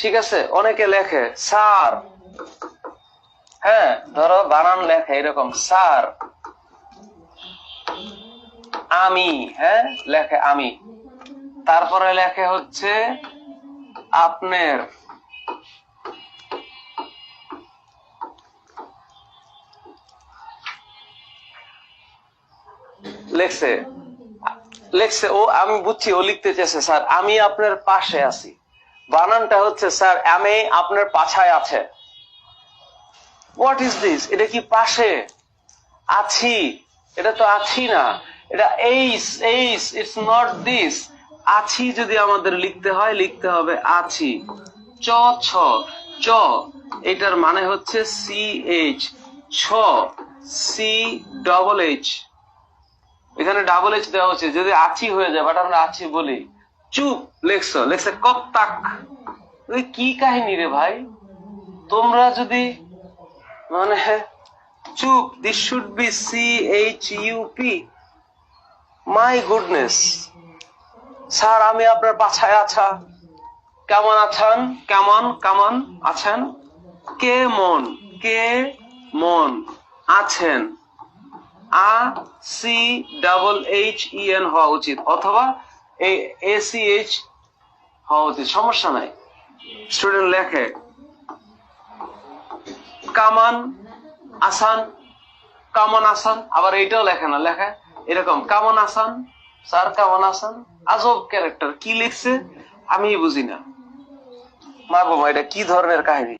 ঠিক আছে, অনেকে লেখে স্যার, হ্যাঁ ধরো বানান লেখে এরকম স্যার, আমি, হ্যাঁ লেখে আমি, তারপরে লেখে হচ্ছে আপনার, লেখছে লেখছে ও, আমি বুঝছি ও লিখতে চেয়েছে স্যার আমি আপনার পাশে আছি, বানানটা হচ্ছে স্যার আমি আপনার পাছায় আছে। What is this? এটা কি পাশে আছি? এটা তো আছি না, এটা এইস, এইস, ইটস নট দিস। আছি যদি আমাদের লিখতে হয়, লিখতে হবে আছি। চ ছ চ, এটার মানে হচ্ছে সি এইচ, ছ সি ডবল এইচ, এখানে ডাবল এইচ দেওয়া হচ্ছে, যদি আছি হয়ে যায়, বাট আমরা আছি বলি। চুপ, লেখছো লেখছে কপ্তাক। কি কাহিনী রে ভাই, তোমরা যদি মানে চুপ, this should be C H U P. My goodness. Sir আমি আপনার পাছায় আছা, কেমন আছেন, কেমন কেমন আছেন, কে মন, কে মন আছেন, আ C double H E N হওয়া উচিত, অথবা এ সি এইচ হওয়া উচিত, সমস্যা নাই। স্টুডেন্ট লেখে কামান আসান, কামন আসান, আবার এইটাও লেখে না, লেখে এরকম কামন আসান, স্যার কেমন আসান। আজব ক্যারেক্টার, কি লিখছে আমি বুঝি না। মা বাবা, এটা কি ধরনের কাহিনী?